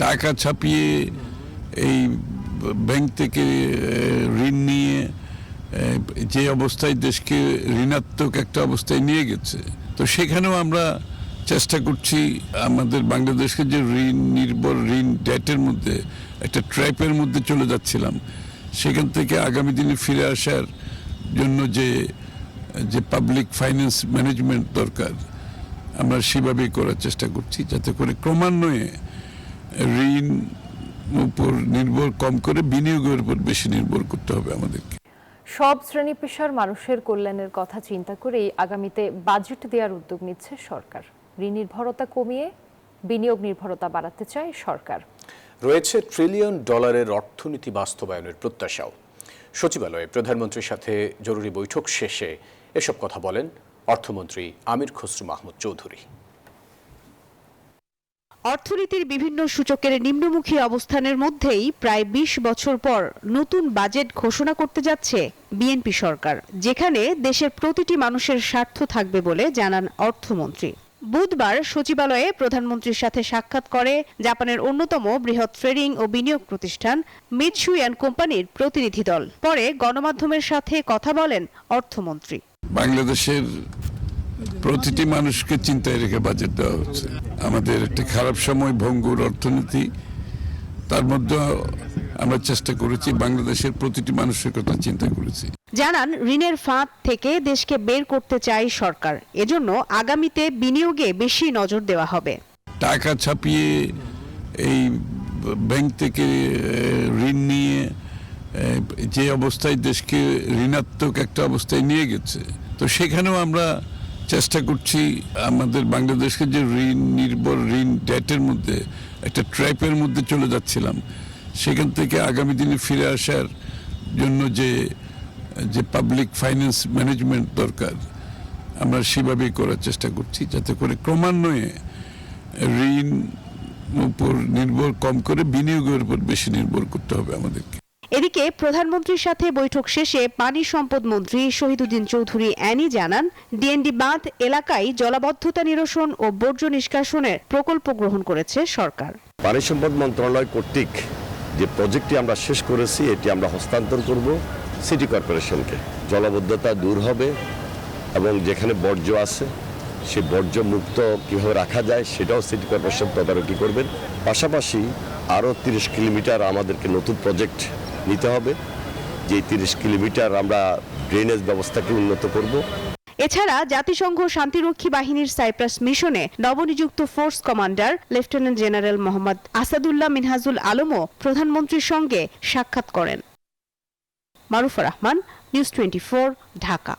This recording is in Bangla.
টাকা ছাপিয়ে এই ব্যাংক থেকে ঋণ নিয়ে যে অবস্থায় দেশকে ঋণাত্মক একটা অবস্থায় নিয়ে গেছে, তো সেখানেও আমরা চেষ্টা করছি আমাদের বাংলাদেশকে যে নির্ভর ঋণ ডেটের মধ্যে একটা ট্র্যাপের মধ্যে চলে যাচ্ছিলাম, সেখান থেকে আগামী দিনে ফিরে আসার জন্য যে পাবলিক ফাইন্যান্স ম্যানেজমেন্ট দরকার, আমরা সেভাবেই করার চেষ্টা করছি, যাতে করে ক্রমান্বয়ে ঋণ উপর নির্ভর কম করে বিনিয়োগের উপর বেশি নির্ভর করতে হবে আমাদেরকে। সব শ্রেণী পেশার মানুষের কল্যাণের কথা চিন্তা করেই আগামীতে বাজেট দেওয়ার উদ্যোগ নিচ্ছে সরকার। ঋণ নির্ভরতা কমিয়ে বিনিয়োগ নির্ভরতা বাড়াতে চায় সরকার। রয়েছে ট্রিলিয়ন ডলারের অর্থনীতি বাস্তবায়নের প্রত্যাশাও। সচিবালয়ে প্রধানমন্ত্রীর সাথে জরুরি বৈঠক শেষে এসব কথা বলেন অর্থমন্ত্রী আমির খসরু মাহমুদ চৌধুরী। অর্থনীতির বিভিন্ন সূচকের নিম্নমুখী অবস্থানের মধ্যেই প্রায় ২০ বছর পর নতুন বাজেট ঘোষণা করতে যাচ্ছে বিএনপি সরকার, যেখানে দেশের প্রতিটি মানুষের স্বার্থ থাকবে বলে জানান অর্থমন্ত্রী। বুধবার সচিবালয়ে প্রধানমন্ত্রীর সাথে সাক্ষাৎ করে জাপানের অন্যতম বৃহৎ ট্রেডিং ও বিনিয়োগ প্রতিষ্ঠান মিৎসুই অ্যান্ড কোম্পানির প্রতিনিধি দল। পরে গণমাধ্যমের সাথে কথা বলেন অর্থমন্ত্রী। বাংলাদেশের প্রতিটি মানুষকে চিন্তায় রেখে বাজেট দেওয়া হচ্ছে। আমাদের একটা খারাপ সময়, ভঙ্গুর অর্থনীতি, তার মধ্যে আমরা চেষ্টা করেছি বাংলাদেশের প্রতিটি মানুষের কথা চিন্তা করেছি। জানান ঋণের ফাঁদ থেকে দেশকে বের করতে চায় সরকার, এজন্য আগামীতে বিনিয়োগে বেশি নজর দেওয়া হবে। টাকা ছাপিয়ে এই ব্যাংক থেকে ঋণ নিয়ে যে অবস্থায় দেশকে ঋণাত্মক একটা অবস্থায় নিয়ে গেছে, তো সেখানেও আমরা চেষ্টা করছি আমাদের বাংলাদেশকে যে নির্ভর ঋণ ডেটের মধ্যে একটা ট্র্যাপের মধ্যে চলে যাচ্ছিলাম, সেখান থেকে আগামী দিনে ফিরে আসার জন্য যে পাবলিক ফাইন্যান্স ম্যানেজমেন্ট দরকার, আমরা সেভাবেই করার চেষ্টা করছি, যাতে করে ক্রমান্বয়ে ঋণ উপর নির্ভর কম করে বিনিয়োগের উপর বেশি নির্ভর করতে হবে আমাদেরকে। এদিকে প্রধানমন্ত্রীর সাথে বৈঠক শেষে পানি সম্পদ মন্ত্রী শহীদুদ্দিন চৌধুরী অ্যানি জানান, ডিএনডি বাঁধ এলাকায় জলাবদ্ধতা নিরসন ও বর্জ্য নিষ্কাশনের প্রকল্প গ্রহণ করেছে সরকার। পানি সম্পদ মন্ত্রণালয় কর্তৃক যে প্রজেক্টটি আমরা শেষ করেছি, এটি আমরা হস্তান্তর করব সিটি কর্পোরেশনকে। জলাবদ্ধতা দূর হবে এবং যেখানে বর্জ্য আছে সেই বর্জ্য মুক্ত কীভাবে রাখা যায় সেটাও সিটি কর্পোরেশন তদারকি করবেন। পাশাপাশি আরও ৩০ কিলোমিটার আমাদেরকে নতুন প্রজেক্ট নিতে হবে, যে ৩০ কিলোমিটার আমরা ড্রেনেজ ব্যবস্থাকে উন্নত করব। এছাড়া জাতিসংঘ শান্তিরক্ষী বাহিনীর সাইপ্রাস মিশনে নবনিযুক্ত force commander lieutenant general Mohammad Asadullah Minhajul আলমও প্রধানমন্ত্রীর সঙ্গে সাক্ষাৎ করেন। মারুফা রহমান, নিউজ 24, ঢাকা।